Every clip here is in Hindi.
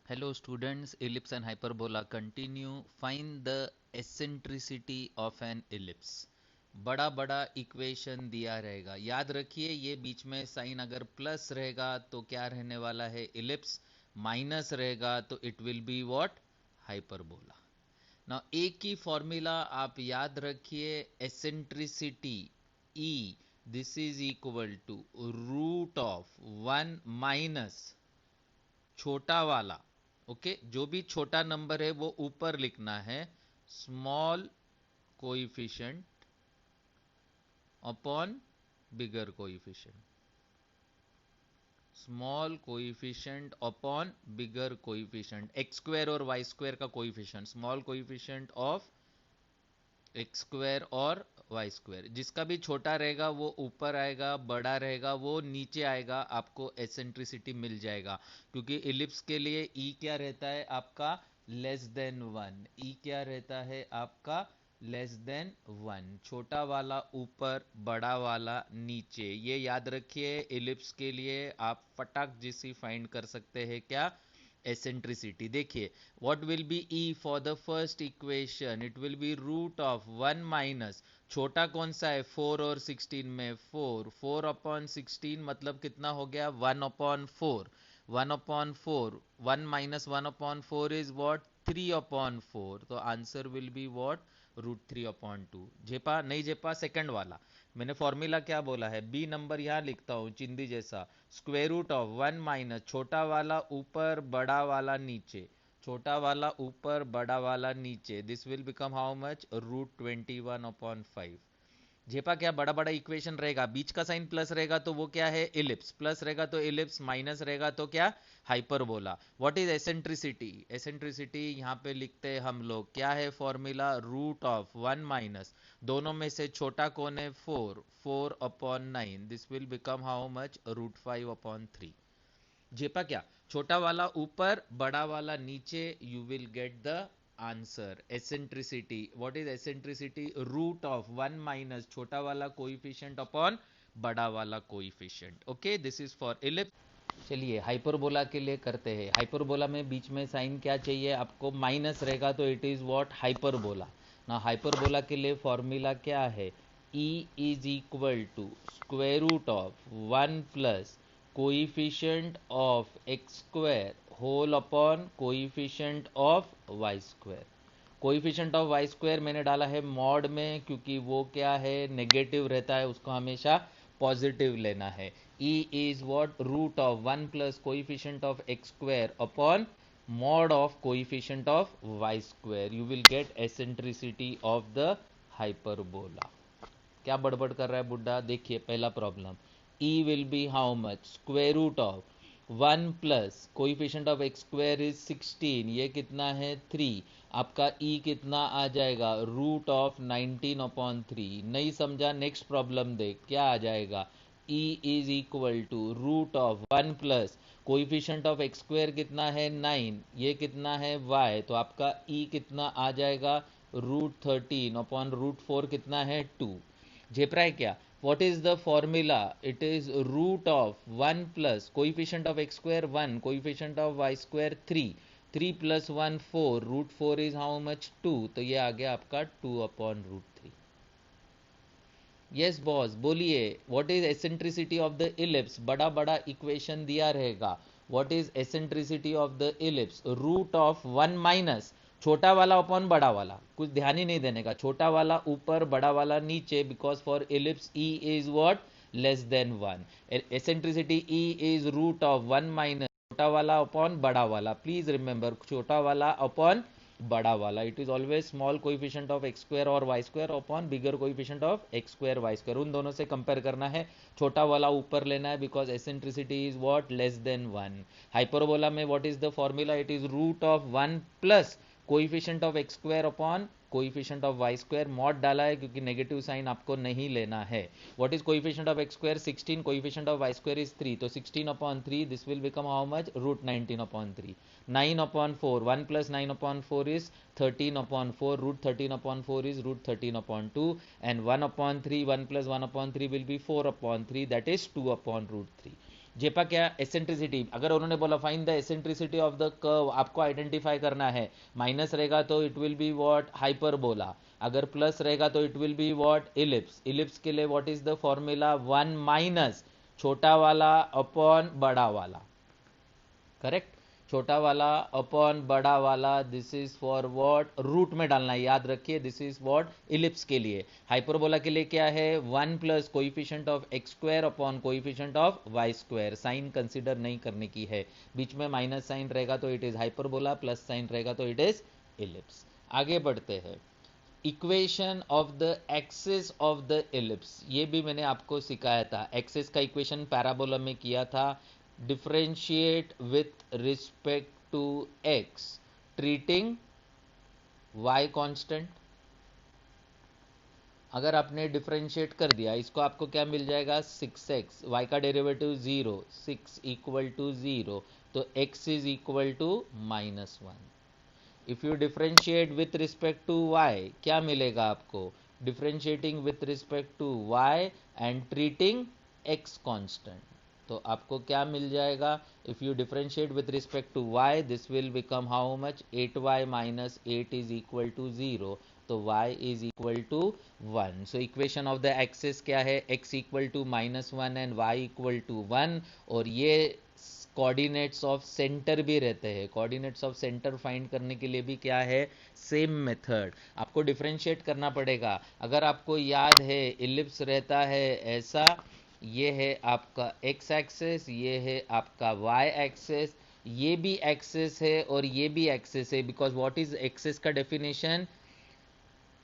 Hello students, ellipse and hyperbola continue. Find the eccentricity of an ellipse. बड़ा बड़ा इक्वेशन दिया रहेगा, याद रखिए ये बीच में साइन अगर प्लस रहेगा तो क्या रहने वाला है, इलिप्स। माइनस रहेगा तो it will be what, hyperbola. Now एक ही फॉर्मूला आप याद रखिए, eccentricity e, this is equal to root of one minus छोटा वाला, ओके, जो भी छोटा नंबर है वो ऊपर लिखना है, small coefficient upon bigger coefficient, small coefficient upon bigger coefficient, x square और वाई स्क्वायर का coefficient, small coefficient of x square और वाई स्क्वायर, जिसका भी छोटा रहेगा वो ऊपर आएगा, बड़ा रहेगा वो नीचे आएगा, आपको एसेंट्रिसिटी मिल जाएगा। क्योंकि इलिप्स के लिए ई क्या रहता है आपका, लेस देन वन। ई क्या रहता है आपका, लेस देन वन। छोटा वाला ऊपर, बड़ा वाला नीचे, ये याद रखिए। इलिप्स के लिए आप फटाक जिसी फाइंड कर सकते हैं क्या, eccentricity। देखिए what will be e for the first equation, it will be root of 1 minus, छोटा कौन सा है 4 और 16 में 4, 4 अपॉन 16 मतलब कितना हो गया 1 upon 4, 1 upon 4, 1 minus 1 upon 4 is what, 3 upon 4, तो answer will be what, root 3 upon 2। झेपा नहीं झेपा, सेकंड वाला मैंने फॉर्मूला क्या बोला है, बी नंबर यहां लिखता हूं चिंदी जैसा, square root of one minus छोटा वाला ऊपर, बड़ा वाला नीचे, छोटा वाला ऊपर, बड़ा वाला नीचे, this will become how much, root 21/5। झेपा क्या, बड़ा बड़ा इक्वेशन रहेगा, बीच का साइन प्लस रहेगा तो वो क्या है, इलिप्स, प्लस रहेगा तो इलिप्स, माइनस रहेगा तो क्या, hyperbola. What is eccentricity, eccentricity यहाँ पे लिखते हैं हम लोग, क्या है formula, root of one minus, दोनों में से छोटा कौन है 4, 4/9, this will become how much, root 5/3। झेपा क्या, छोटा वाला ऊपर, बड़ा वाला नीचे, you will get the answer. Eccentricity, what is eccentricity, root of one minus छोटा वाला कोइफिशिएंट अपॉन बड़ा वाला coefficient. Okay, this is for ellipse. चलिए हाइपरबोला के लिए करते हैं। हाइपरबोला में बीच में साइन क्या चाहिए आपको, माइनस रहेगा तो इट इज व्हाट, हाइपरबोला। ना हाइपरबोला के लिए फॉर्मूला क्या है, e is equal to square root of one plus coefficient of x square whole upon coefficient of y square. Coefficient of y square मैंने डाला है मॉड में, क्योंकि वो क्या है, नेगेटिव रहता है, उसको हमेशा पॉजिटिव लेना है। E is what, root of one plus coefficient of x square upon mod of coefficient of y square, you will get eccentricity of the hyperbola. क्या बड़बड़ कर रहा है बुड्ढा, देखिए पहला problem, e will be how much, square root of one plus coefficient of x square is 16, ये कितना है 3, आपका e कितना आ जाएगा, रूट ऑफ 19/3। नहीं समझा, नेक्स्ट प्रॉब्लम देख क्या आ जाएगा, e is equal to root of one plus coefficient of x square कितना है 9, ये कितना है y, तो आपका e कितना आ जाएगा, रूट 13/√4 कितना है 2। झेप रहा है क्या, what is the formula, it is root of one plus coefficient of x square 1, coefficient of y square 3, 3 plus 1 4, root 4 is how much 2, तो ये आ गया आपका 2/√3। यस बॉस बोलिए, what is eccentricity of the ellipse, बड़ा बड़ा इक्वेशन दिया रहेगा, what is eccentricity of the ellipse, root of one minus छोटा वाला अपॉन बड़ा वाला, कुछ ध्यान ही नहीं देने का, छोटा वाला ऊपर, बड़ा वाला नीचे, because for ellipse e is what, less than one. Eccentricity e is root of one minus छोटा वाला अपॉन बड़ा वाला, प्लीज रिमेंबर, छोटा वाला अपॉन बड़ा वाला, it is always small coefficient of x square और y square upon bigger coefficient of x square y square, उन दोनों से कंपेयर करना है, छोटा वाला ऊपर लेना है, because eccentricity is what, less than one. Hyperbola में what is the formula, it is root of one plus coefficient of x square upon coefficient of y square, mod डाला है क्योंकि नेगेटिव साइन आपको नहीं लेना है। What is coefficient of x square 16, coefficient of y square is 3, तो 16/3, this will become how much, root 19/3। 9/4, 1 plus 9/4 is 13/4, root 13/4 is root 13/2, and 1/3, 1 plus 1/3 will be 4/3, that is 2/√3। जेपा क्या, एसेंट्रिसिटी। अगर उन्होंने बोला find the eccentricity of the curve, आपको आइडेंटिफाई करना है। माइनस रहेगा तो it will be what, hyperbola. अगर प्लस रहेगा तो it will be what, ellipse. Ellipse के लिए what is the formula, 1 minus छोटा वाला अपॉन बड़ा वाला, करेक्ट। छोटा वाला अपॉन बड़ा वाला, this is for what, root में डालना है, याद रखिए। दिस इज व्हाट, इलिप्स के लिए। हाइपरबोला के लिए क्या है, 1 plus coefficient of x square upon coefficient of y square. Sign consider नहीं करने की है, बीच में माइनस साइन रहेगा तो it is hyperbola, plus sign रहेगा तो इट इज इलिप्स। आगे बढ़ते हैं। Equation of the axis of the ellipse, ये भी मैंने आपको सिखाया था। एक्सिस का इक्वेशन पैराबोला में किया था। Differentiate with respect to x, treating y constant. अगर आपने डिफरेंशिएट कर दिया इसको, आपको क्या मिल जाएगा, 6x, y का डेरिवेटिव 0, 6 इक्वल टू 0, तो x is equal to -1। If you differentiate with respect to y, क्या मिलेगा आपको, differentiating with respect to y and treating x constant, तो आपको क्या मिल जाएगा, if you differentiate with respect to y, this will become how much, 8y minus 8 is equal to 0, तो y is equal to 1। So equation of the axis क्या है, x equal to -1 and y equal to 1। और ये कोऑर्डिनेट्स ऑफ सेंटर भी रहते हैं। कोऑर्डिनेट्स ऑफ सेंटर फाइंड करने के लिए भी क्या है, सेम मेथड। आपको डिफरेंशिएट करना पड़ेगा। अगर आपको याद है, इलिप्स रहता है ऐसा, ये है आपका x एक्सेस, ये है आपका y एक्सेस, ये भी एक्सेस है और ये भी एक्सेस है। बिकॉज व्हाट इज एक्सेस का definition,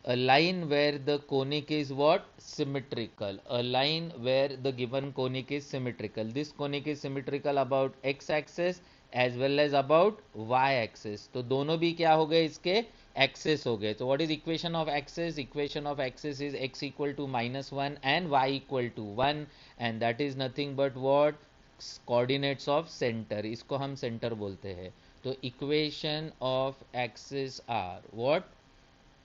a line where the conic is what, symmetrical. A line where the given conic is symmetrical. This conic is symmetrical about x axis as well as about y axis. तो दोनों भी क्या हो गए, इसके एक्सेस हो गए। तो what is equation of axes, equation of axes is x equal to -1 and y equal to 1, and that is nothing but what, coordinates of centre. इसको हम सेंटर बोलते हैं। तो equation of axis are what,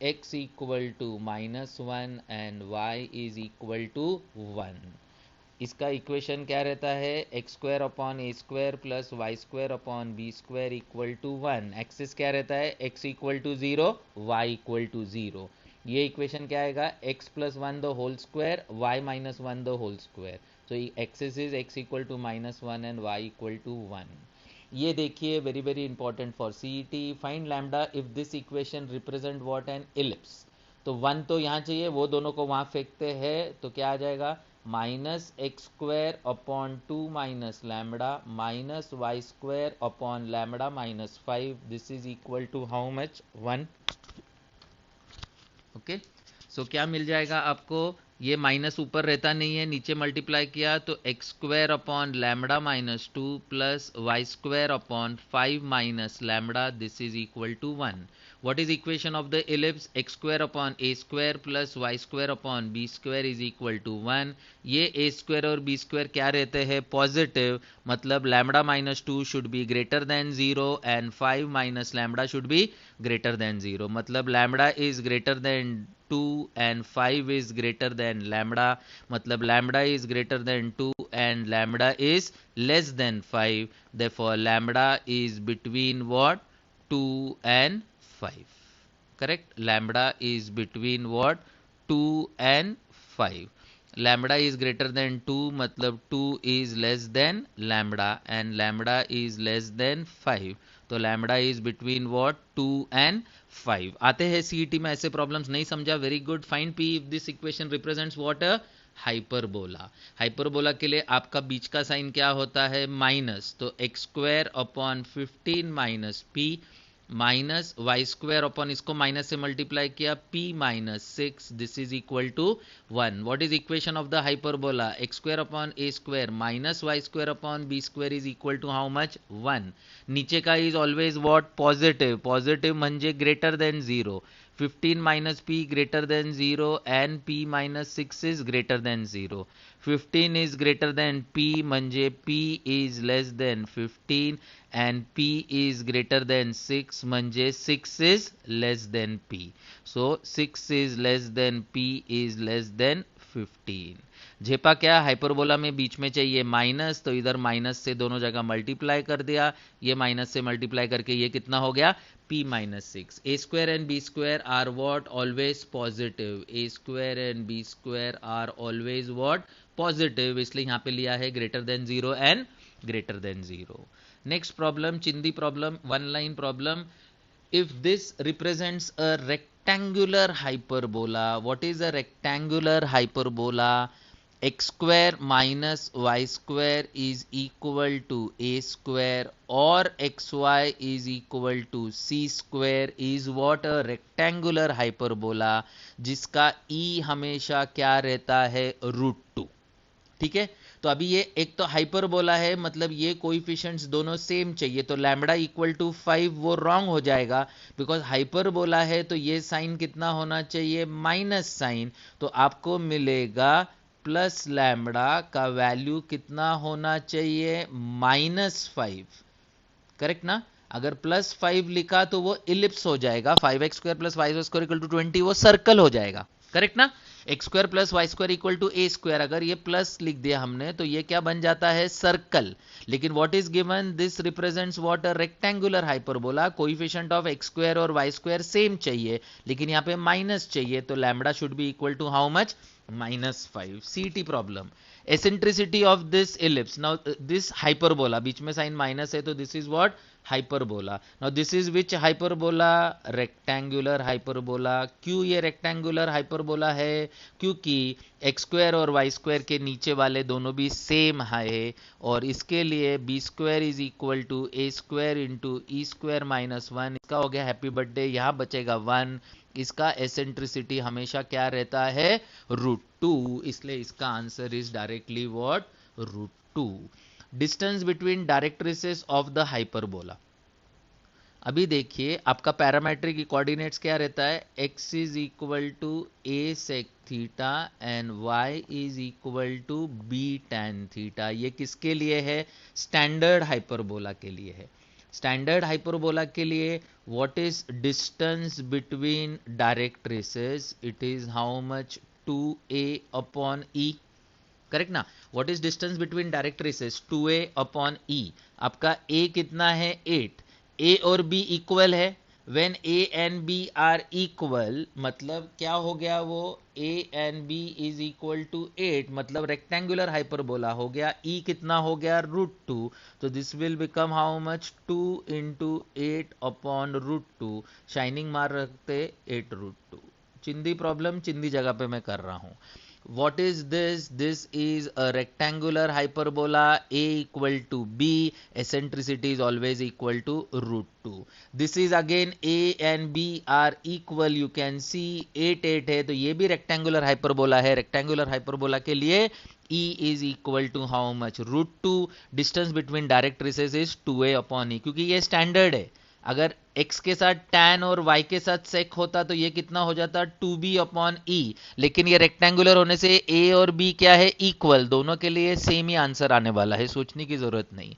x equal to -1 and y is equal to 1। इसका इक्वेशन क्या रहता है, x square upon a square plus Y square upon b square equal to 1। Axis क्या रहता है, x equal to 0, y equal to 0। ये इक्वेशन क्या आएगा, x plus 1 the whole square, y minus 1 the whole square. तो axis is x equal to -1 and y equal to 1। ये देखिए, very very important for CET. Find lambda if this equation represent what, an ellipse. तो 1 तो यहाँ चाहिए, वो दोनों को वहाँ फेंकते हैं, तो क्या आ जाएगा, minus x square upon 2 minus lambda minus y square upon lambda minus 5, this is equal to how much, 1। Okay, so क्या मिल जाएगा आपको, ये माइनस ऊपर रहता नहीं है, नीचे मल्टीप्लाई किया तो x square upon lambda minus 2 plus Y square upon 5 minus lambda, this is equal to 1। What is equation of the ellipse, x square upon a square plus Y square upon b square is equal to 1। ये ए स्क्वायर और बी स्क्वायर क्या रहते हैं, पॉजिटिव, मतलब lambda minus 2 should be greater than 0 and 5 minus lambda should be greater than 0। मतलब lambda is greater than 2 and 5 is greater than lambda, मतलब lambda is greater than 2 and lambda is less than 5, therefore lambda is between what, 2 and 5, correct। lambda is between what, 2 and 5। lambda is greater than 2 मतलब 2 is less than lambda and lambda is less than 5, तो lambda is between what, 2 and 5। आते हैं सीईटी में ऐसे प्रॉब्लम्स, नहीं समझा, very good. Find P if this equation represents what, a hyperbola. Hyperbola के लिए आपका बीच का साइन क्या होता है, माइनस, तो x square upon 15 minus p minus y square upon, इसको माइनस से मल्टीप्लाई किया, p minus 6, this is equal to 1। What is equation of the hyperbola, x square upon a square minus y square upon b square is equal to how much, 1। नीचे का is always what, positive, positive म्हणजे greater than 0। 15 minus p greater than 0 and p minus 6 is greater than 0। 15 is greater than p म्हणजे p is less than 15 and p is greater than 6 म्हणजे 6 is less than p. So 6 is less than p is less than 15. झेपा क्या, हाइपरबोला में बीच में चाहिए माइनस, तो इधर माइनस से दोनों जगह मल्टीप्लाई कर दिया, ये माइनस से मल्टीप्लाई करके ये कितना हो गया, p minus 6। A square and b square are what, always positive. A square and b square are always what, positive, इसलिए यहाँ पे लिया है greater than 0 and greater than 0। Next problem, चिंदी problem, one line problem. If this represents a rectangular hyperbola, what is a rectangular hyperbola? X square minus y square is equal to a square, or xy is equal to c square is what, a rectangular hyperbola, जिसका e हमेशा क्या रहता है, √2। ठीक है, तो अभी ये एक तो हाइपरबोला है, मतलब ये कोइफिशिएंट्स दोनों सेम चाहिए, तो लैम्बडा इक्वल टू 5 वो रॉन्ग हो जाएगा, बिकॉज हाइपरबोला है तो ये साइन कितना होना चाहिए, माइनस साइन, तो आपको मिलेगा प्लस लैम्बडा का वैल्यू कितना होना चाहिए, -5। करेक्ट ना, अगर +5 लिखा तो वो इलिप्स हो जाएगा, 5x² + y² = 20, वो सर्कल हो जाएगा। करेक्ट ना, x² + y² = a², अगर ये प्लस लिख दिया हमने तो ये क्या बन जाता है, सर्कल। लेकिन what is given, this represents what, a rectangular hyperbola, coefficient of x² और y² सेम चाहिए, लेकिन यहाँ पे माइनस चाहिए, तो lambda should be equal to how much, -5। CET problem, eccentricity of this ellipse, now this hyperbola, बीच में साइन माइनस है तो this is what, hyperbola. Now this is which hyperbola, rectangular hyperbola. क्यों ये रेक्टेंगुलर हाइपरबोला है, क्योंकि x² और y² के नीचे वाले दोनों भी सेम है, और इसके लिए b² is equal to a² into e² minus 1, इसका हो गया हैप्पी बर्थडे, यहाँ बचेगा 1, इसका एसेंट्रिसिटी हमेशा क्या रहता है, √2, इसलिए इसका answer is directly what, √2। Distance between directrices of the hyperbola, अभी देखिए आपका पैरामेट्रिक कोऑर्डिनेट्स क्या रहता है, x is equal to a sec theta and y is equal to b tan theta. ये किसके लिए है, स्टैंडर्ड हाइपरबोला के लिए है। स्टैंडर्ड हाइपरबोला के लिए what is distance between directrices, it is how much, 2a upon e। Correct ना, what is distance between directrices, 2a upon e। आपका a कितना है, 8, a और b इक्वल है, when a and b are equal, मतलब क्या हो गया वो, a and b is equal to 8, मतलब रेक्टेंगुलर हाइपरबोला हो गया, e कितना हो गया, √2, तो this will become how much, 2 into 8 upon √2, shining मार रखते 8√2। चिंदी प्रॉब्लम चिंदी जगह पे मैं कर रहा हूं। What is this? This is a rectangular hyperbola, a equal to b, eccentricity is always equal to √2. This is again a and b are equal, you can see 8 8 है, तो ये भी rectangular hyperbola है। rectangular hyperbola के लिए e is equal to how much, √2, distance between directrices is 2a upon e, क्योंकि ये standard है। अगर x के साथ tan और y के साथ sec होता तो ये कितना हो जाता, 2b अपॉन e, लेकिन ये रेक्टेंगुलर होने से a और b क्या है, इक्वल, दोनों के लिए सेम ही आंसर आने वाला है, सोचने की जरूरत नहीं।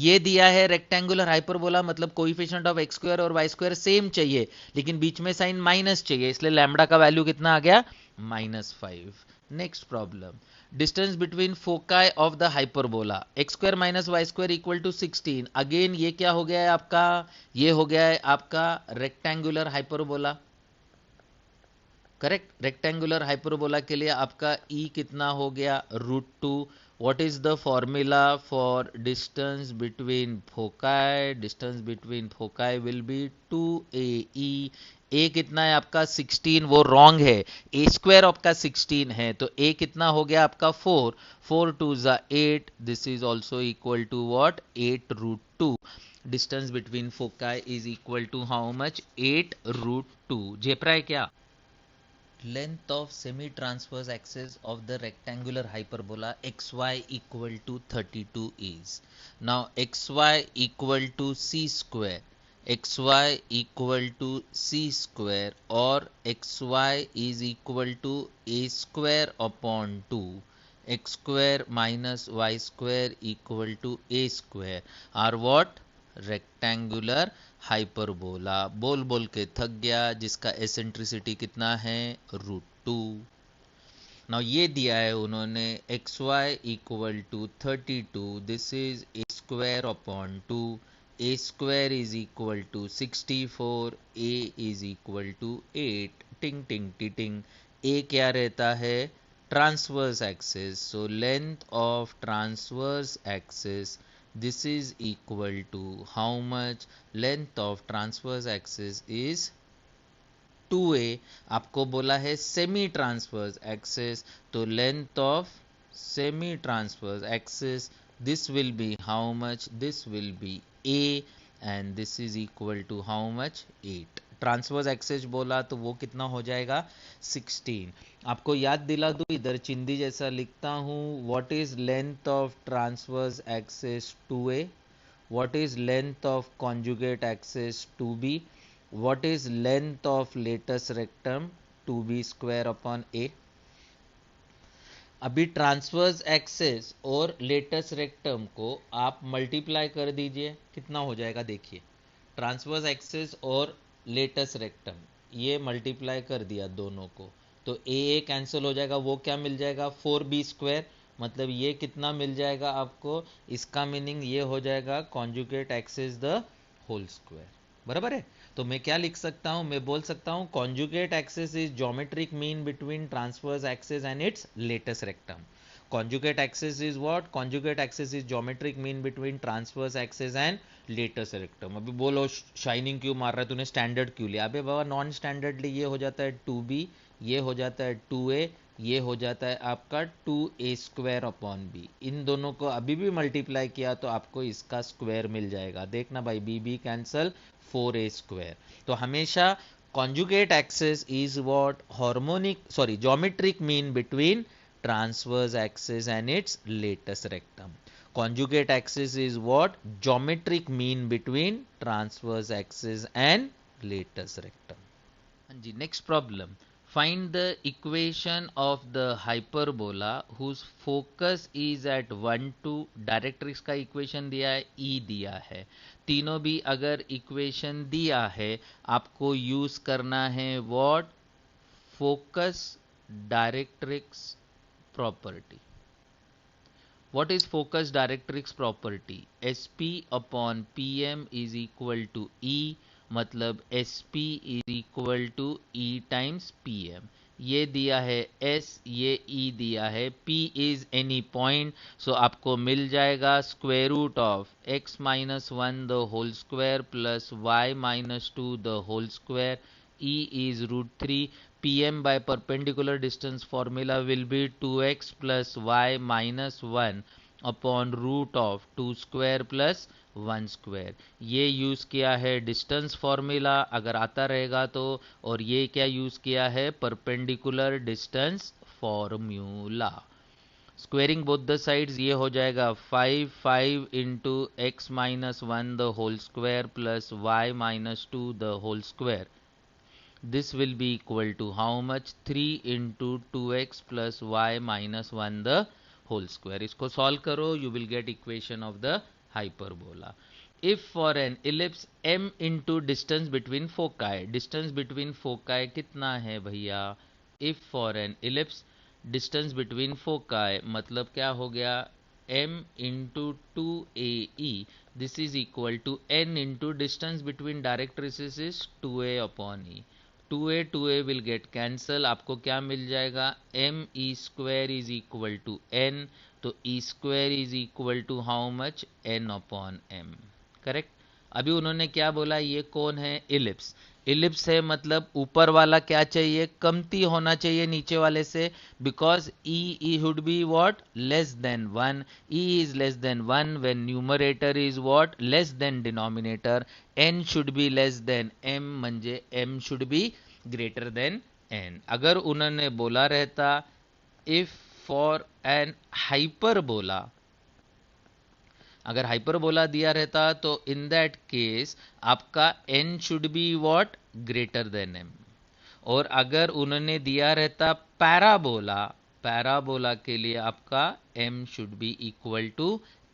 ये दिया है रेक्टेंगुलर हाइपरबोला, मतलब कोएफिशिएंट ऑफ x² और y² सेम चाहिए, लेकिन बीच में साइन माइनस चाहिए, इसलिए लैम्बडा का वैल्यू कितना आ गया, -5। Next problem, distance between foci of the hyperbola, x² minus y² equal to 16। Again ये क्या हो गया है आपका, ये हो गया है आपका rectangular hyperbola. Correct, rectangular hyperbola के लिए आपका e कितना हो गया, √2। What is the formula for distance between foci, distance between foci will be 2ae। a कितना है आपका 16, वो रॉन्ग है, a² आपका 16 है, तो a कितना हो गया आपका 4, 4 2 ज़ा 8, this is also equal to what, 8√2। Distance between foci is equal to how much, 8√2। झेप रहा है क्या, length of semi-transverse axis of the rectangular hyperbola xy equal to 32 is, now xy equal to c square, xy equal to c square, or xy is equal to a square upon 2, x square minus y square equal to a square are what, rectangular hyperbola. बोल बोल के थक गया, जिसका एसेंट्रिसिटी कितना है, √2। नाउ ये दिया है उन्होंने x y equal to 32, this is A square upon 2, a square is equal to 64, a is equal to 8, टिंग टिंग टिंग। ए क्या रहता है? Transverse axis, so length of transverse axis, this is equal to how much? Length of transverse axis is 2a। आपको बोला है सेमी ट्रांसवर्स एक्सिस, तो length of semi transverse axis, this will be how much? This will be a, and this is equal to how much? 8। Transverse axis बोला तो वो कितना हो जाएगा? 16। आपको याद दिला दूं, इधर चिंदी जैसा लिखता हूं, what is length of transverse axis 2a, what is length of conjugate axis 2b, what is length of latus rectum? 2b square upon a। अभी ट्रांसवर्स एक्सिस और लेटस रेक्टम को आप मल्टीप्लाई कर दीजिए, कितना हो जाएगा? देखिए, ट्रांसवर्स एक्सिस और लेटस रेक्टम ये मल्टीप्लाई कर दिया दोनों को, तो ए कैंसिल हो जाएगा, वो क्या मिल जाएगा? 4b square. मतलब ये कितना मिल जाएगा आपको? इसका मीनिंग ये हो जाएगा conjugate axis the whole square. बराबर है? तो मैं क्या लिख सकता हूं? मैं बोल सकता हूं conjugate axis is geometric mean between transverse axis and its latus rectum. conjugate axis is what? conjugate axis is geometric mean between transverse axis and latus rectum. अभी बोलो शाइनिंग क्यों मार रहा है तूने, स्टैंडर्ड क्यों लिया? अबे बाबा नॉन स्टैंडर्डली ये हो जाता है 2b, ये हो जाता है 2a, ये हो जाता है आपका 2a स्क्वायर अपॉन b। इन दोनों को अभी भी मल्टीप्लाई किया तो आपको इसका स्क्वायर मिल जाएगा। देखना भाई, b b cancel, 4a square. तो हमेशा conjugate axis is what? geometric mean between transverse axis and its latus rectum. Conjugate axis is what? Geometric mean between transverse axis and latus rectum. जी, next problem. Find the equation of the hyperbola whose focus is at 1 2। Directrix का इक्वेशन दिया है, E दिया है। तीनों भी अगर इक्वेशन दिया है, आपको यूज करना है what? Focus directrix property. What is focus directrix property? SP upon PM is equal to E, मतलब SP is equal to E times PM। ये दिया है S, ये E दिया है, P is any point, so आपको मिल जाएगा square root of x minus 1 the whole square plus y minus 2 the whole square. E is root 3, PM by perpendicular distance formula will be 2x plus y minus 1 upon root of 2 square plus 1 square। ये यूज किया है डिस्टेंस फॉर्मूला, अगर आता रहेगा तो। और ये क्या यूज किया है? Perpendicular distance formula. Squaring both the sides, ये हो जाएगा 5 into x minus 1 the whole square plus y minus 2 the whole square. This will be equal to how much? 3 into 2x plus y minus 1 the whole square। इसको solve करो, you will get equation of the hyperbola। If for an ellipse m into distance between foci, distance between foci कितना है भैया? If for an ellipse distance between foci मतलब क्या हो गया? m into 2ae, this is equal to n into distance between directrices is 2a upon e। 2a will get cancel, आपको क्या मिल जाएगा? m e square is equal to n, तो e square is equal to how much? n upon m। Correct? अभी उन्होंने क्या बोला? ये कौन है? इलिप्स। इलिप्स है मतलब ऊपर वाला क्या चाहिए? कमती होना चाहिए नीचे वाले से, because E would be what? Less than 1। E is less than 1 when numerator is what? Less than denominator. n should be less than m, म्हणजे m should be greater then n। अगर उन्होंने बोला रहता इफ फॉर एन हाइपरबोला, अगर हाइपरबोला दिया रहता तो इन दैट केस आपका n should be what? Greater then m। और अगर उन्होंने दिया रहता पैराबोला, पैराबोला के लिए आपका m should be equal to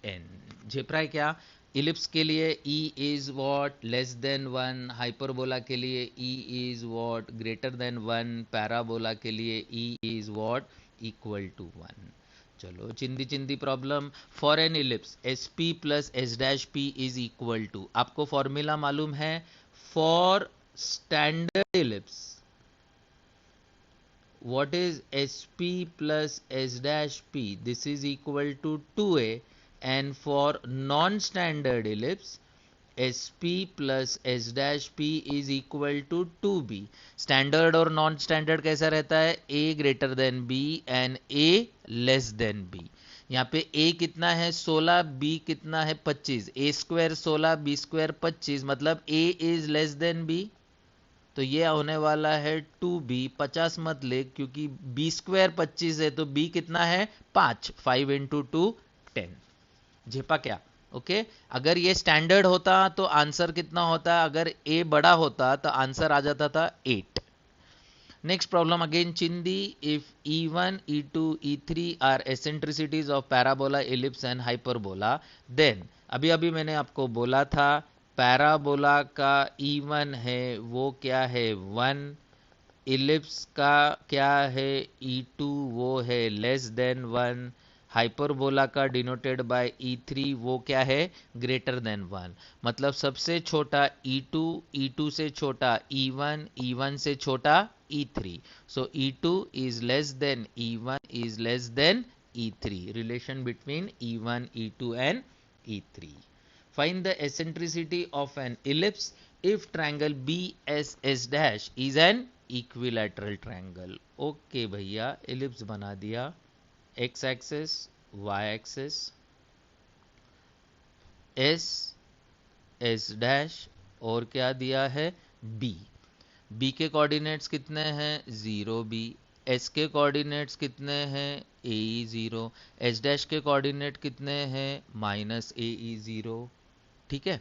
n। झेप रहा है क्या? इलिप्स के लिए e is what? Less than 1, hyperbola के लिए e is what? Greater than 1, parabola के लिए e is what? Equal to 1। चलो चिंदी चिंदी problem. For an ellipse S P plus S dash P is equal to, आपको फॉर्मूला मालूम है for standard ellipse, what is sp plus s dash p, this is equal to 2a, and for non-standard ellipse sp plus s dash p is equal to 2b। Standard और नॉन स्टैंडर्ड कैसा रहता है, a greater than b and a less than b। यहाँ पे a कितना है 16, b कितना है 25, a स्क्वायर 16 b स्क्वायर 25, मतलब a is less than b। तो ये होने वाला है 2b, 50 मत ले क्योंकि b स्क्वायर 25 है, तो b कितना है 5, 5 इंटू 2 10। झेपा क्या? ओके अगर ये स्टैंडर्ड होता तो आंसर कितना होता, अगर a बड़ा होता तो आंसर आ जाता था 8। नेक्स्ट प्रॉब्लम अगेन चिंदी। If e1 e2 e3 are eccentricities of parabola ellipse and hyperbola, then अभी अभी मैंने आपको बोला था पैराबोला का E1 है वो क्या है 1, इलिप्स का क्या है E2 वो है लेस देन 1, हाइपरबोला का डिनोटेड बाय E3 वो क्या है ग्रेटर देन 1। मतलब सबसे छोटा E2, E2 से छोटा E1, E1 से छोटा E3। So E2 is less than E1 is less than E3, relation between E1, E2 and E3। Find the eccentricity of an ellipse if triangle BSS dash is an equilateral triangle। Okay भैया ellipse बना दिया, x axis, y axis, S, S dash और क्या दिया है B। B के कोऑर्डिनेट्स कितने हैं 0b, S के कोऑर्डिनेट्स कितने हैं AE0, S डैश के कोऑर्डिनेट कितने हैं माइनस AE0। ठीक है,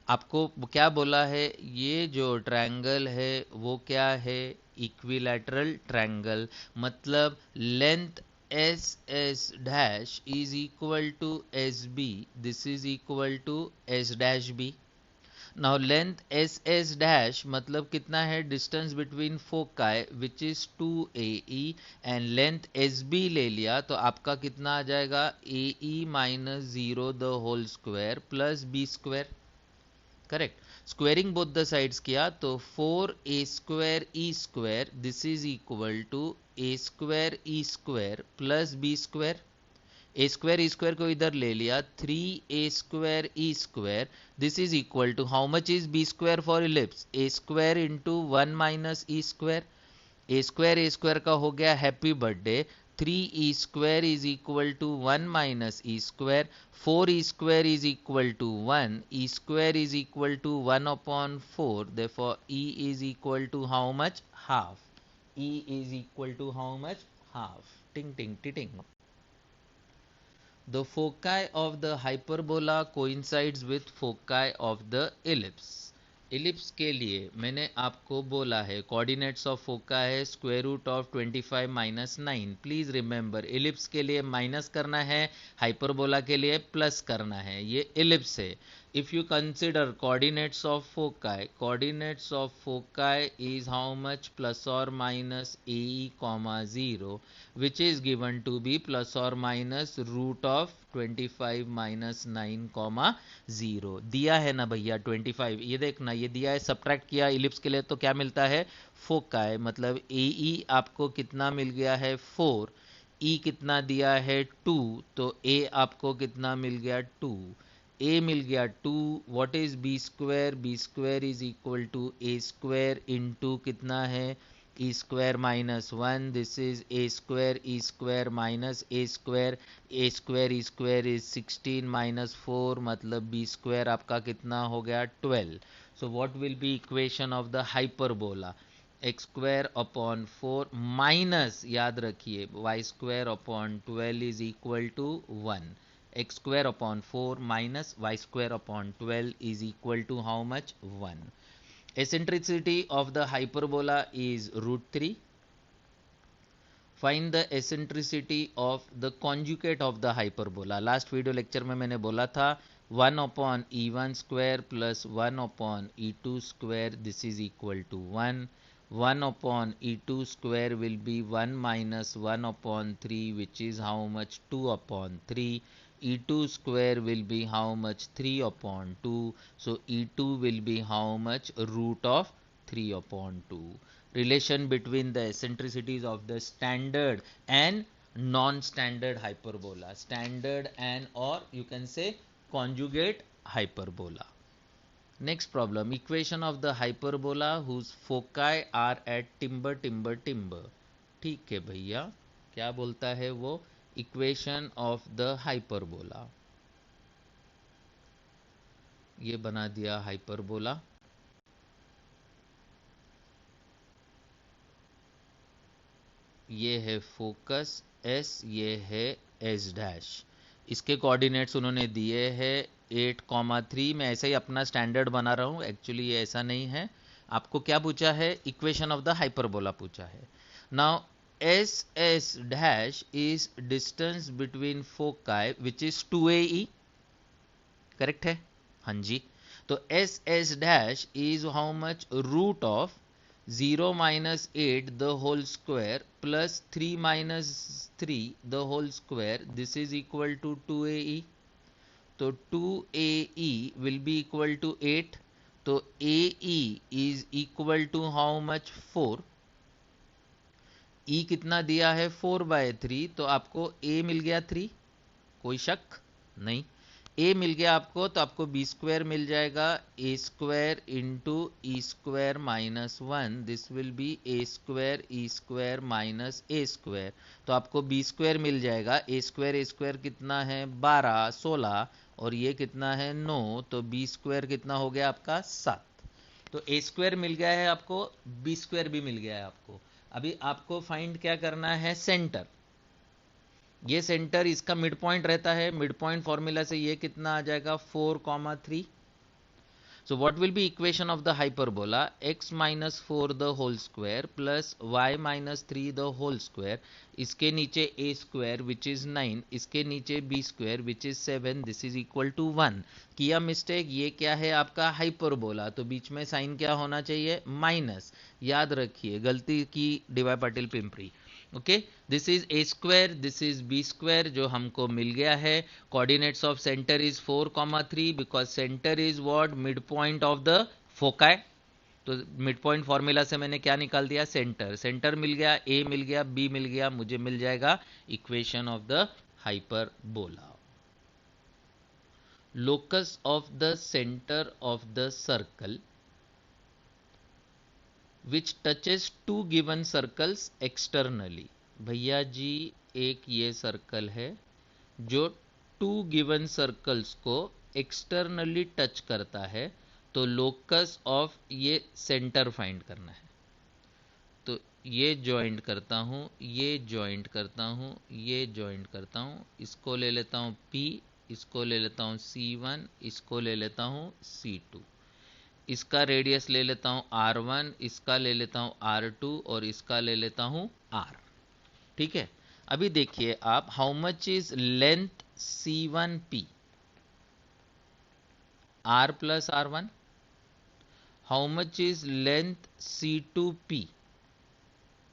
आपको क्या बोला है, ये जो ट्रायंगल है वो क्या है इक्विलैटरल ट्रायंगल, मतलब length S S dash is equal to S B, this is equal to S dash B. Now length S S dash मतलब कितना है distance between foci which is 2AE, and length S B ले लिया तो आपका कितना आ जाएगा AE minus 0 the whole square plus b square. Correct, squaring both the sides किया तो 4a square E square this is equal to a square E square plus b square. A square को इधर ले लिया 3a square E square, this is equal to how much is B square for ellipse a square into 1 minus E square. A square का हो गया happy birthday, 3e square is equal to 1 minus E square, 4e square is equal to 1, e square is equal to 1 upon 4, therefore e is equal to how much half, e is equal to how much half. टिंग टिंग टिटिंग। The foci of the hyperbola coincides with foci of the ellipse। Ellipse के लिए मैंने आपको बोला है कोऑर्डिनेट्स ऑफ फोका है square root of 25 minus 9। Please remember ellipse के लिए माइनस करना है, हाइपरबोला के लिए प्लस करना है, ये इलिप्स है। If you consider coordinates of foci is how much plus or minus AE comma 0 which is given to be plus or minus root of 25 minus 9 comma 0 दिया है ना भैया 25, ये देखना ये दिया है, सब्ट्रैक्ट किया इलिप्स के लिए तो क्या मिलता है फोकाई, मतलब AE आपको कितना मिल गया है 4, E कितना दिया है 2, तो A आपको कितना मिल गया 2, A मिल गया 2, what is B square is equal to A square into कितना है E square minus 1, this is A square minus A square E square is 16 minus 4, मतलब बी स्क्वायर आपका कितना हो गया 12। So what will be equation of the hyperbola, x square upon 4 minus याद रखिए Y square upon 12 is equal to 1, x square upon 4 minus y square upon 12 is equal to how much 1। Eccentricity of the hyperbola is root 3। Find the eccentricity of the conjugate of the hyperbola। Last video lecture में मैंने बोला था 1 upon e1 square plus 1 upon e2 square this is equal to 1, 1 upon e2 square will be 1 minus 1 upon 3, which is how much? 2 upon 3. e2 square will be how much? 3 upon 2. So e2 will be how much? Root of 3 upon 2. Relation between the eccentricities of the standard and non-standard hyperbola. Standard and, or you can say, conjugate hyperbola. Next problem, equation of the hyperbola whose foci are at timber timber timber. ठीक है भैया, क्या बोलता है वो? Equation of the hyperbola. ये बना दिया हाइपरबोला. ये है फोकस एस, ये है एस डैश. इसके कोऑर्डिनेट्स उन्होंने दिए हैं 8,3. मैं ऐसे ही अपना स्टैंडर्ड बना रहा हूँ, एक्चुअली ये ऐसा नहीं है. आपको क्या पूछा है? इक्वेशन ऑफ द हाइपरबोला पूछा है. Now S S dash is distance between foci which is 2AE. Correct है? हाँ जी. तो S S dash is how much? Root of 0 minus 8 the whole square plus 3 minus 3 the whole square. This is equal to 2AE. तो 2AE will be equal to 8. तो AE is equal to how much? 4. E कितना दिया है? 4/3. तो आपको A मिल गया 3. कोई शक नहीं. ए मिल गया आपको, तो आपको बी स्क्वायर मिल जाएगा. A square into E square minus 1. This will be A square minus A square. तो आपको बी स्क्वायर मिल जाएगा. ए स्क्वायर कितना है? 12, 16. और ये कितना है? 9. तो बी स्क्वायर कितना हो गया आपका? 7. तो ए स्क्वायर मिल गया है आपको, बी स्क्वायर भी मिल गया है आपको. अभी आपको फाइंड क्या करना है? सेंटर. ये सेंटर इसका मिड पॉइंट रहता है. मिड पॉइंट फॉर्मूला से ये कितना आ जाएगा? 4,3. So what will be equation of the hyperbola? x minus 4 the whole square plus y minus 3 the whole square. इसके नीचे a स्क्वायर विच इज 9. इसके नीचे b square which is 7. This is equal to 1. किया मिस्टेक. ये क्या है आपका? हाइपरबोला. तो बीच में साइन क्या होना चाहिए? माइनस. याद रखिए, गलती की DY Patil Pimpri. Okay, this is A square, this is B square जो हमको मिल गया है. Coordinates of centre is 4,3 because centre is what? Mid point of the foci. तो मिड पॉइंट फॉर्मूला से मैंने क्या निकाल दिया? सेंटर. सेंटर मिल गया, ए मिल गया, बी मिल गया, मुझे मिल जाएगा equation of the hyperbola. Locus of the centre of the circle which touches two given circles externally. भैया जी, एक ये सर्कल है जो टू गिवन सर्कल्स को एक्सटर्नली टच करता है. तो लोकस ऑफ ये सेंटर फाइंड करना है. तो ये ज्वाइंट करता हूँ, ये ज्वाइंट करता हूँ, ये ज्वाइंट करता हूँ. इसको ले लेता हूँ P, इसको ले लेता हूँ C1, इसको ले लेता हूँ C2. इसका रेडियस ले लेता हूं R1, इसका ले लेता हूं R2 और इसका ले लेता हूं R. ठीक है. अभी देखिए आप, how much is length C1P? R plus R1. How much is length C2P?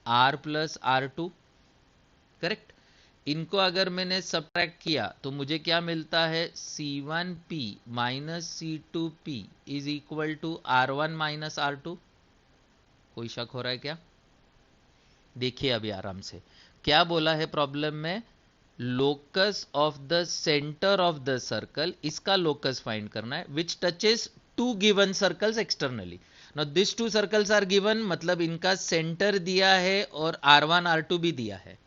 R plus R2. Correct. इनको अगर मैंने सब्ट्रैक्ट किया तो मुझे क्या मिलता है? C1P minus C2P is equal to R1 minus R2. कोई शक हो रहा है क्या? देखिए अभी आराम से क्या बोला है प्रॉब्लम में. Locus of the centre of the circle, इसका लोकस फाइंड करना है, which touches two given circles externally. Now this two circles are given, मतलब इनका सेंटर दिया है और R1 R2 भी दिया है.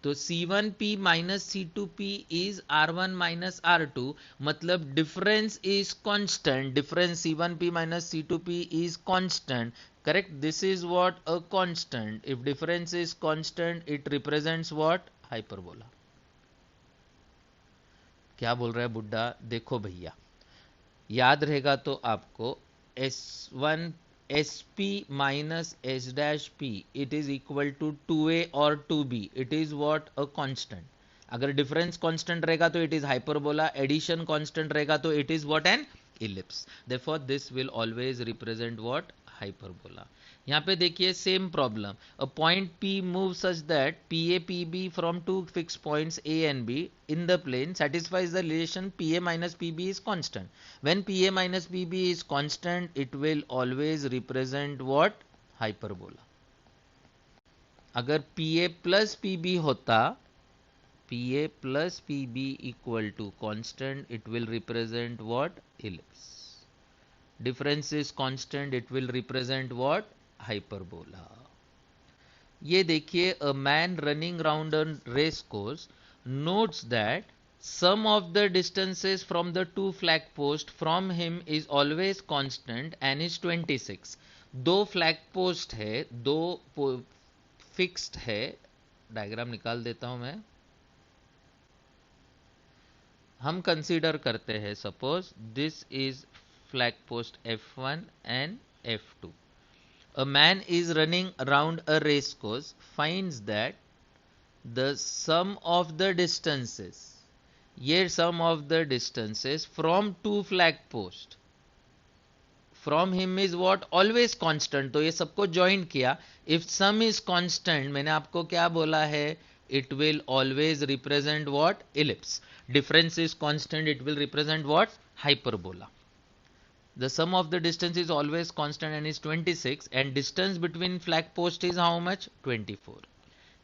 तो C1P minus C2P is R1 minus R2, मतलब difference is constant. Difference C1P minus C2P is constant. Correct. This is what? A constant. If difference is constant it represents what? Hyperbola. क्या बोल रहा है बुड्ढा? देखो भैया, याद रहेगा तो आपको S1 SP minus S dash P it is equal to 2A or 2B. it is what? A constant. अगर डिफरेंस कांस्टेंट रहेगा तो it is hyperbola. Addition constant रहेगा तो it is what? An ellipse. therefore this will always represent what? Hyperbola. यहाँ पे देखिए same problem, a point P move such that PA PB from two fix points A and B in the plane satisfies the relation PA minus PB is constant. When PA minus PB is constant, it will always represent what? Hyperbola. अगर PA plus PB होता, PA plus PB equal to constant, it will represent what? Ellipse. Difference is constant, it will represent what? Hyperbola. ये देखिए, a man running round a race course notes that sum of the distances from the two flag posts from him is always constant and is 26. दो फ्लैग पोस्ट है, दो फिक्स्ड है, डायग्राम निकाल देता हूं मैं। हम कंसीडर करते हैं, suppose this is flag post F1 and F2. A man is running around a race course, finds that the sum of the distances, ये sum of the distances from two flag post from him is what? Always constant. तो ये सबको ज्वाइन किया, if sum is constant, मैंने आपको क्या बोला है? It will always represent what? Ellipse. Difference is constant, it will represent what? Hyperbola. The sum of the distance is always constant and is 26, and distance between flag post is how much? 24.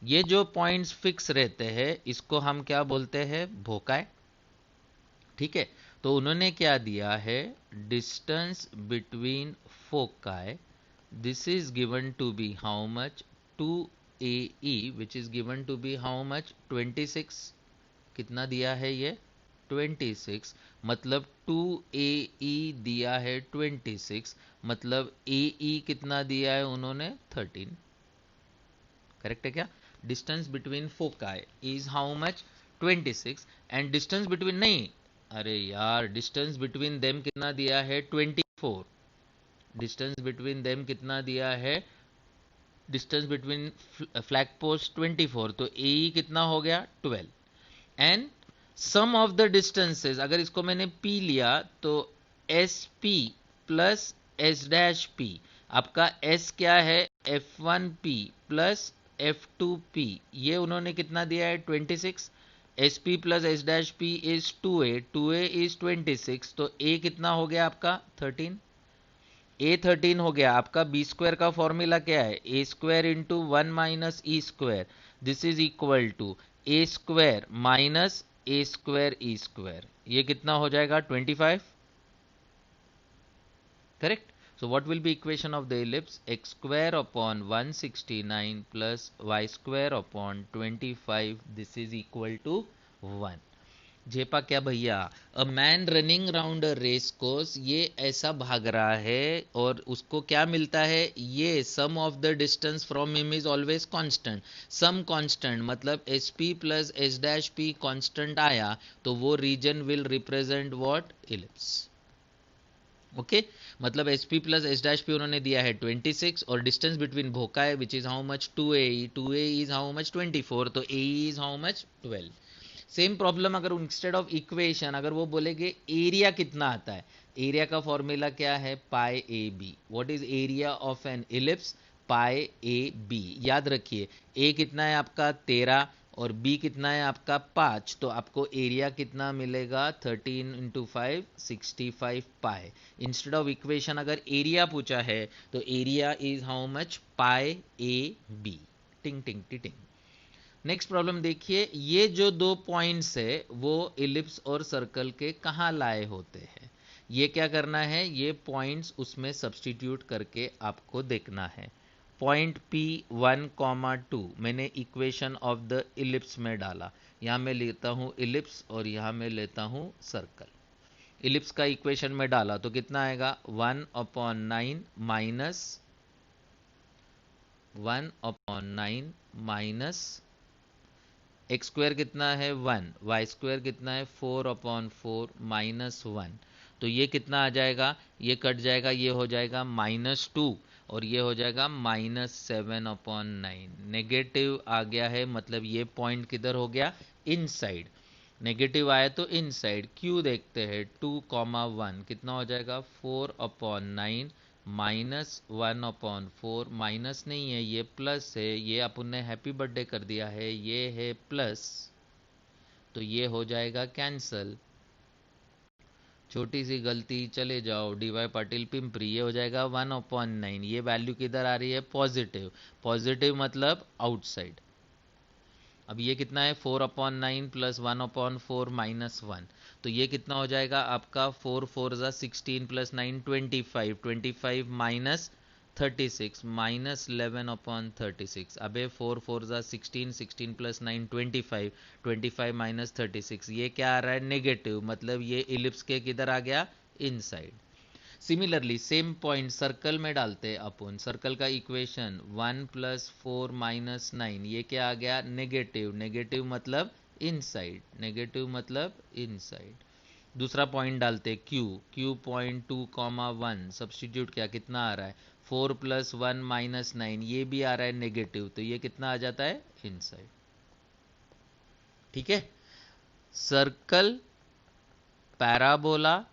ये जो पॉइंट्स फिक्स रहते हैं इसको हम क्या बोलते हैं? भोकाय। ठीक है, तो उन्होंने क्या दिया है? Distance between foci, this is given to be how much? 2AE, which is given to be how much? 26. कितना दिया है ये? 26. मतलब 2AE दिया है 26, मतलब AE कितना दिया है उन्होंने? 13. करेक्ट है क्या? Distance between foci is how much? 26, and distance between, नहीं अरे यार, डिस्टेंस बिटवीन देम कितना दिया है? 24. डिस्टेंस बिटवीन देम कितना दिया है? डिस्टेंस बिटवीन फ्लैग पोस्ट 24, तो AE कितना हो गया? 12. And sum of the distances, अगर इसको मैंने P लिया तो SP प्लस S' आपका S क्या है? F1P प्लस F2P, ये उन्होंने कितना दिया है? 26. SP plus S' is 2A is 26, तो A कितना हो गया आपका? 13. A 13 हो गया आपका। बी स्क्वायर का फॉर्मूला क्या है? A square into 1 minus E square, this is equal to A square minus A square E square, ये कितना हो जाएगा? 25. Correct. So what will be equation of the ellipse? X square upon 169 plus y square upon 25, this is equal to 1. जेपा क्या भैया? A man running round a race course, ये ऐसा भाग रहा है और उसको क्या मिलता है? ये sum of the distance from him is always constant. Sum constant मतलब SP प्लस S' कांस्टेंट आया तो वो region will represent what? Ellipse. Okay, मतलब SP प्लस S' उन्होंने दिया है 26, और डिस्टेंस बिटवीन भोकाई which is how much? 2AE is how much? 24, तो AE is how much? 12. Same problem अगर इंस्टेड ऑफ इक्वेशन अगर वो बोलेगे एरिया कितना आता है, एरिया का फॉर्मूला क्या है? पाई AB. What is area of N ellipse? Pi AB. याद रखिए, A कितना है आपका? 13, और B कितना है आपका? 5, तो आपको एरिया कितना मिलेगा? 13 into 5, 65 pi. Instead of equation अगर एरिया पूछा है तो area is how much? Pi AB. टिंग टिंग टिंग. नेक्स्ट प्रॉब्लम देखिए, ये जो दो पॉइंट्स है वो इलिप्स और सर्कल के कहाँ लाए होते हैं? ये क्या करना है? ये पॉइंट्स उसमें सब्स्टिट्यूट करके आपको देखना है. पॉइंट P1, 2 मैंने इक्वेशन ऑफ द इलिप्स में डाला. यहां मैं लेता हूं इलिप्स और यहां मैं लेता हूं सर्कल. इलिप्स का इक्वेशन में डाला तो कितना आएगा? 1/9 माइनस 1/9 माइनस एक्स स्क्वायर कितना है? 1. वाई स्क्वायर कितना है? 4/4 माइनस 1. तो ये कितना आ जाएगा? ये कट जाएगा, ये हो जाएगा -2, और ये हो जाएगा -7/9. नेगेटिव आ गया है, मतलब ये पॉइंट किधर हो गया? इनसाइड. नेगेटिव आया तो इनसाइड. क्यू देखते हैं, 2, 1 कितना हो जाएगा? 4/9 -1/4, माइनस नहीं है ये प्लस है, ये अपन ने हैप्पी बर्थडे कर दिया है, ये है प्लस, तो ये हो जाएगा कैंसल। छोटी सी गलती, चले जाओ DY पाटिल पिंपरी, ये हो जाएगा 1/9। ये वैल्यू किधर आ रही है? पॉजिटिव। पॉजिटिव मतलब आउटसाइड। अब ये कितना है? 4/9 प्लस 1/4 माइनस 1, तो ये कितना हो जाएगा आपका? 4 4 ज़ा 16 प्लस 9 25, 25 माइनस 36 माइनस 11/36। अबे 4 4 ज़ा 16, 16 प्लस 9 25, 25 माइनस 36, ये क्या आ रहा है? नेगेटिव, मतलब ये इलिप्स के किधर आ गया? Inside. Similarly same point circle में डालते हैं अपन। सर्कल का इक्वेशन 1 प्लस 4 माइनस 9, ये क्या आ गया? नेगेटिव। नेगेटिव मतलब इनसाइड, नेगेटिव मतलब इनसाइड। दूसरा पॉइंट डालते Q, Q पॉइंट 2,1 सब्सटीट्यूट किया, कितना आ रहा है? 4 प्लस 1 माइनस 9, ये भी आ रहा है नेगेटिव, तो ये कितना आ जाता है? इनसाइड। ठीक है। सर्कल, पैराबोला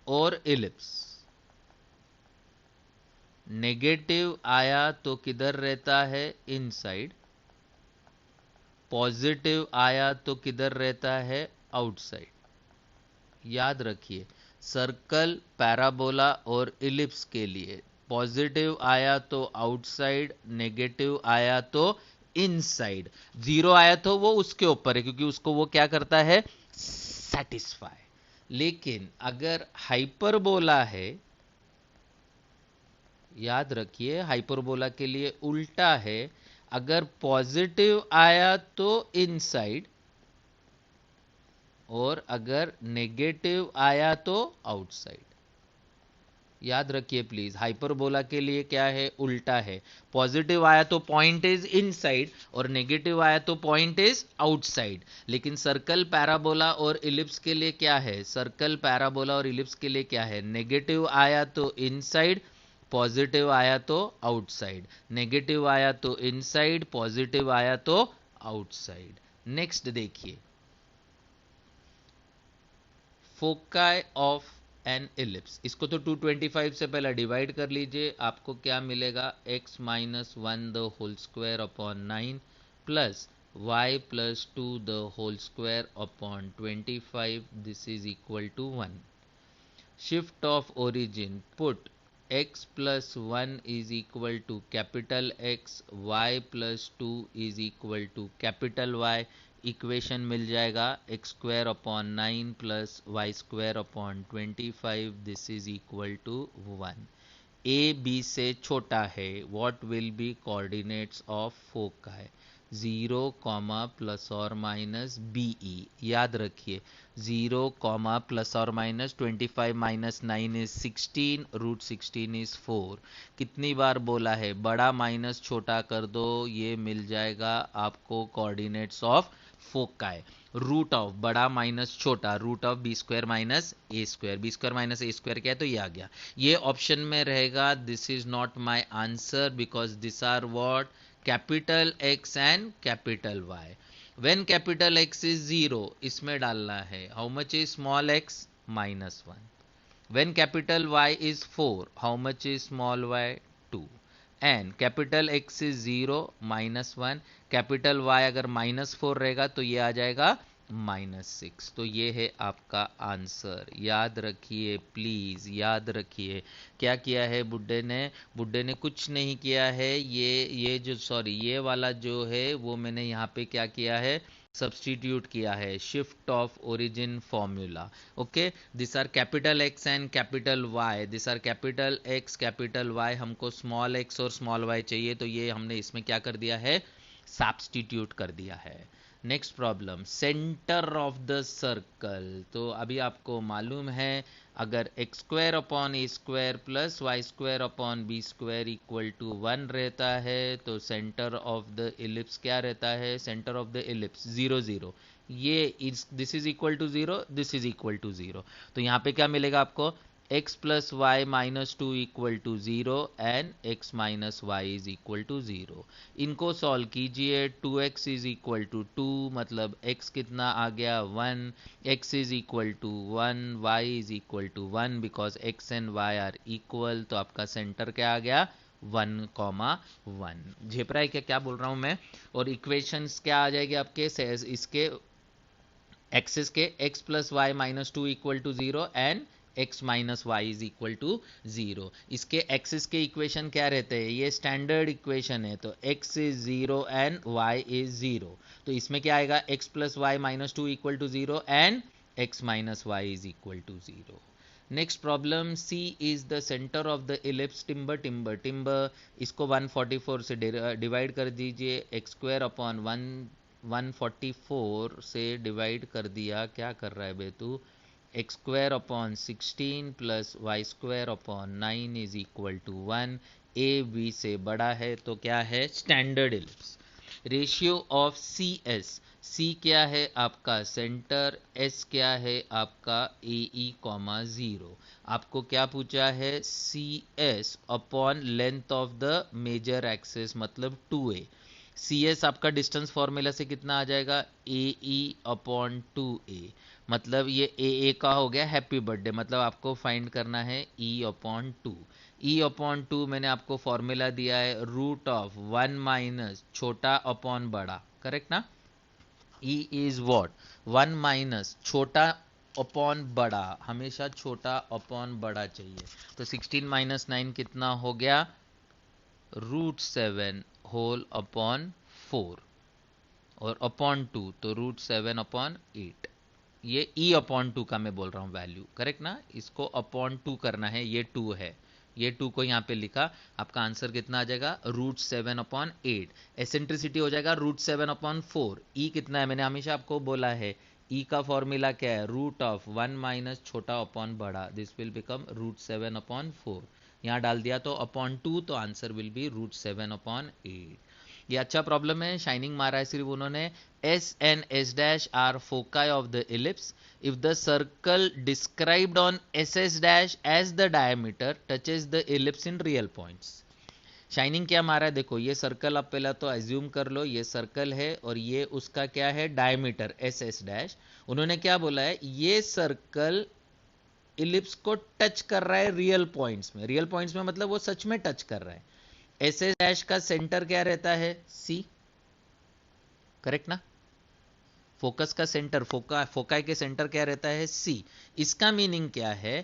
और इलिप्स, नेगेटिव आया तो किधर रहता है? इनसाइड। पॉजिटिव आया तो किधर रहता है? आउटसाइड। याद रखिए, सर्कल, पैराबोला और इलिप्स के लिए पॉजिटिव आया तो आउटसाइड, नेगेटिव आया तो इनसाइड, जीरो आया तो वो उसके ऊपर है, क्योंकि उसको वो क्या करता है? सेटिस्फाई। लेकिन अगर हाइपरबोला है, याद रखिए हाइपरबोला के लिए उल्टा है, अगर पॉजिटिव आया तो इनसाइड और अगर नेगेटिव आया तो आउटसाइड। याद रखिए प्लीज, हाइपरबोला के लिए क्या है? उल्टा है। पॉजिटिव आया तो पॉइंट इज इनसाइड और नेगेटिव आया तो पॉइंट इज आउटसाइड। लेकिन सर्कल, पैराबोला और इलिप्स के लिए क्या है? सर्कल, पैराबोला और इलिप्स के लिए क्या है? नेगेटिव आया तो इनसाइड, पॉजिटिव आया तो आउटसाइड, नेगेटिव आया तो इनसाइड, पॉजिटिव आया तो आउटसाइड। नेक्स्ट देखिए, फोकाई ऑफ एन इलिप्स। इसको तो 225 से पहले डिवाइड कर लीजिए, आपको क्या मिलेगा? x minus 1 the whole square upon 9 plus y plus 2 the whole square upon 25, this is equal to 1। Shift of origin, put x plus 1 is equal to capital X, y plus 2 is equal to capital Y। Equation मिल जाएगा x square upon 9 plus Y square upon 25, this is equal to 1। A B से छोटा है, what will B coordinates of foci? 0 comma plus और माइनस BE। याद रखिए 0 कॉमा प्लस और minus 25 minus 9 is 16, root 16 is 4। कितनी बार बोला है? बड़ा माइनस छोटा कर दो, ये मिल जाएगा आपको coordinates of foci. Root of बड़ा माइनस छोटा, root of b square minus A square, b square minus A square क्या है? तो ये आ गया। ये ऑप्शन में रहेगा। This is not my answer because this are what? Capital X and capital Y। When capital X is 0, इसमें डालना है how much is small x? -1। When capital Y is 4, how much is small y? 2। And capital X is 0 -1, capital Y अगर -4 रहेगा तो ये आ जाएगा -6। तो ये है आपका आंसर। याद रखिए प्लीज, याद रखिए। क्या किया है बुड्ढे ने? बुड्ढे ने कुछ नहीं किया है। ये जो सॉरी ये वाला जो है वो मैंने यहाँ पे क्या किया है? सब्सटीट्यूट किया है, shift of origin formula. Okay, this are capital X and capital Y, this are capital X capital Y, हमको स्मॉल x और स्मॉल y चाहिए, तो ये हमने इसमें क्या कर दिया है? सब्सटीट्यूट कर दिया है। Next problem, centre of the circle. तो अभी आपको मालूम है अगर x square upon a square plus Y square upon b square equal to 1 रहता है, तो सेंटर ऑफ द इलिप्स क्या रहता है? Centre of the ellipse 0 0। ये this is equal to 0, this is equal to 0। तो यहाँ पे क्या मिलेगा आपको? x plus y minus 2 equal to 0 and x minus y is equal to 0. इनको सॉल्व कीजिए. 2x is equal to 2 मतलब x कितना आ गया 1, x is equal to 1, y is equal to 1 because x and y are equal. तो आपका सेंटर क्या आ गया 1,1. झेप रहा है क्या क्या बोल रहा हूं मैं. और इक्वेशंस क्या आ जाएगी आपके इसके एक्सिस के x plus y minus two equal to 0 and x minus y is equal to 0. इसके एक्सिस के इक्वेशन क्या रहते हैं, ये स्टैंडर्ड इक्वेशन है. तो x is 0 and y is 0. तो इसमें क्या आएगा x plus y minus two equal to 0 and x minus y is equal to 0. Next problem. C is the centre of the ellipse. Timber timber timber इसको 144 से डिवाइड कर दीजिए. एक्स स्क्वायर अपॉन 144 से डिवाइड कर दिया. क्या कर रहा है बेतू. X square upon 16 plus Y square upon 9 is equal to 1. A B से बड़ा है तो क्या है standard ellipse. Ratio of C S. C क्या है आपका सेंटर, एस क्या है आपका ए ई कॉमा 0. आपको क्या पूछा है C S upon length of the major axis मतलब 2a. सी एस आपका डिस्टेंस फॉर्मूला से कितना आ जाएगा ए ई अपॉन 2a. मतलब ये ए का हो गया हैप्पी बर्थडे. मतलब आपको फाइंड करना है ई अपॉन 2. ई अपॉन 2 मैंने आपको फॉर्मूला दिया है रूट ऑफ 1 माइनस छोटा अपॉन बड़ा. करेक्ट ना. ई इज वॉट 1 माइनस छोटा अपॉन बड़ा. हमेशा छोटा अपॉन बड़ा चाहिए. तो 16 माइनस 9 कितना हो गया √7 होल अपॉन 4 और अपॉन 2 तो √7 अपॉन 8. ये ई अपॉन 2 का मैं बोल रहा हूं वैल्यू. करेक्ट ना. इसको अपॉन 2 करना है. ये 2 है. ये 2 को यहाँ पे लिखा. आपका आंसर कितना आ जाएगा √7 अपॉन 8. एसेंट्रिसिटी हो जाएगा √7 अपॉन 4. ई कितना है मैंने हमेशा आपको बोला है ई का फॉर्मूला क्या है रूट ऑफ 1 माइनस छोटा अपॉन बड़ा. This will become √7 upon 4. यहाँ डाल दिया तो अपॉन 2 तो आंसर विल बी √7 अपॉन 8. ये अच्छा प्रॉब्लम है. शाइनिंग मारा है सिर्फ उन्होंने. S and S dash are foci of the ellipse. If the circle described on SS dash as the diameter touches the ellipse in real points. Shining क्या मारा है देखो. ये सर्कल आप पहला तो एज्यूम कर लो ये सर्कल है और ये उसका क्या है डायमीटर एस एस डैश. उन्होंने क्या बोला है ये सर्कल इलिप्स को टच कर रहा है रियल पॉइंट्स में. रियल पॉइंट्स में मतलब वो सच में टच कर रहा है. एस एस डैश का सेंटर क्या रहता है सी. करेक्ट ना. फोकस का सेंटर फोकाई के सेंटर क्या रहता है सी. इसका मीनिंग क्या है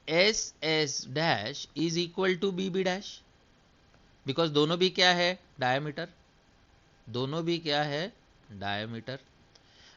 S S dash is equal to B B dash. Because दोनों भी क्या है डायमीटर. दोनों भी क्या है डायमीटर.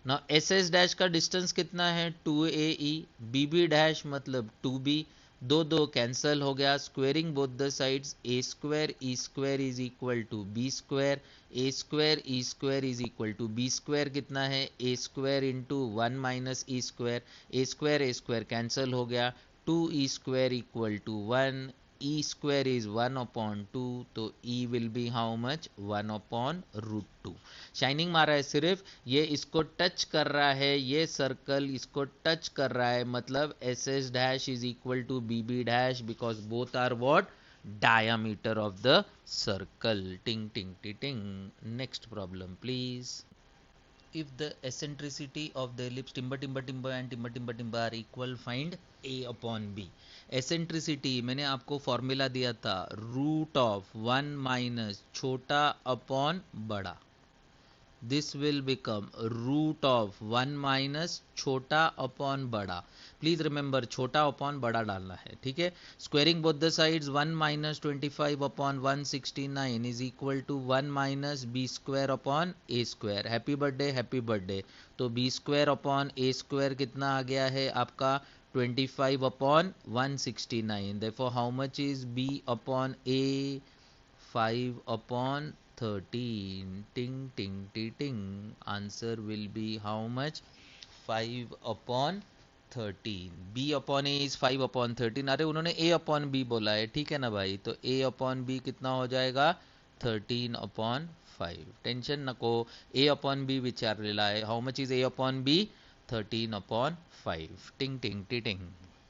ना एस एस डैश का डिस्टेंस कितना है 2AE. बी बी डैश मतलब 2B. दो दो कैंसल हो गया. Squaring both the sides A square E square is equal to B square. A square E square is equal to B square कितना है A square into 1 minus E square. A square cancel हो गया. 2E square equal to 1. E square is 1 upon 2 तो E will be how much 1 upon √2. Shining मारा है सिर्फ. ये इसको टच कर रहा है ये सर्कल इसको टच कर रहा है मतलब S S dash is equal to B B dash because both are what diameter of the circle. Ting ting ting ting. Next problem please. If the eccentricity of the ellipse timber and timber are equal, find a upon b. Eccentricity मैंने आपको फॉर्मूला दिया था रूट ऑफ 1 माइनस छोटा अपॉन बड़ा. this will become root of 1 minus छोटा अपॉन बड़ा. प्लीज रिमेंबर छोटा अपॉन बड़ा डालना है. ठीक है. Squaring both the sides 1 minus 25 upon 169 is equal to 1 minus b square upon a square. Happy birthday happy birthday. तो b square upon a square कितना आ गया है आपका 25 upon 169. therefore how much is b upon a 5 upon 13. ting ting ting ting. Answer will be how much 5 upon 13. b upon a is 5 upon 13. अरे उन्होंने a upon b बोला है. ठीक है ना भाई. तो a upon b कितना हो जाएगा 13 upon 5. टेंशन नको. a upon b विचार लेला है. how much is a upon b 13 upon 5. ting ting ting ting.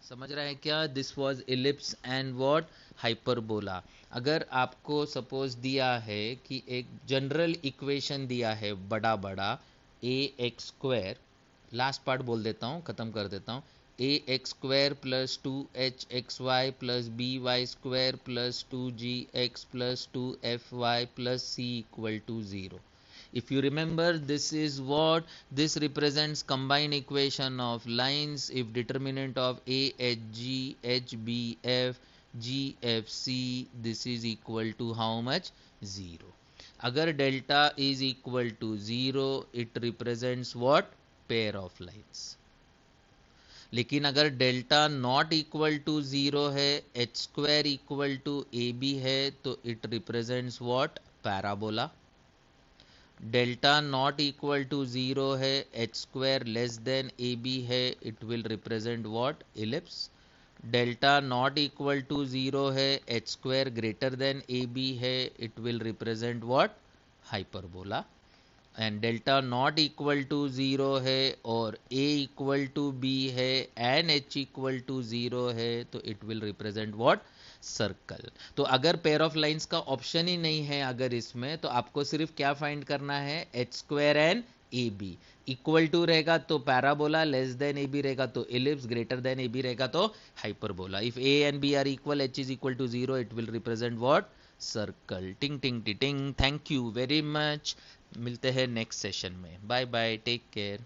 समझ रहे हैं क्या? This was ellipse and what hyperbola. अगर आपको सपोज दिया है कि एक जनरल इक्वेशन दिया है बड़ा बड़ा A X square, last part बोल देता हूँ, खत्म कर देता हूँ, A X square plus 2h(xy) plus by square plus 2gx plus 2fy plus c equal to 0। If you remember, this is what this represents combined equation of lines if determinant of a h g h b f g f c this is equal to how much? 0। अगर delta is equal to 0 it represents what? Pair of lines। लेकिन अगर डेल्टा नॉट इक्वल टू 0 है, H square equal to A B है, तो it represents what? Parabola. Delta not equal to 0 है, H square less than A B है, it will represent what? Ellipse. Delta not equal to 0 है, H square greater than A B है, it will represent what? Hyperbola. And delta not equal to 0 है और a इक्वल टू b है एंड h इक्वल टू 0 है, तो it will represent what? Circle. तो अगर पेयर ऑफ लाइंस का ऑप्शन ही नहीं है अगर इसमें, तो आपको सिर्फ क्या फाइंड करना है? H square and A B. Equal to रहेगा तो parabola, less than A B रहेगा तो ellipse, greater than A B रहेगा तो hyperbola. If A and B are equal, H is equal to 0, it will represent what? Circle. टिंग टिंग टिंग। Thank you very much. मिलते हैं नेक्स्ट सेशन में। Bye bye, take care.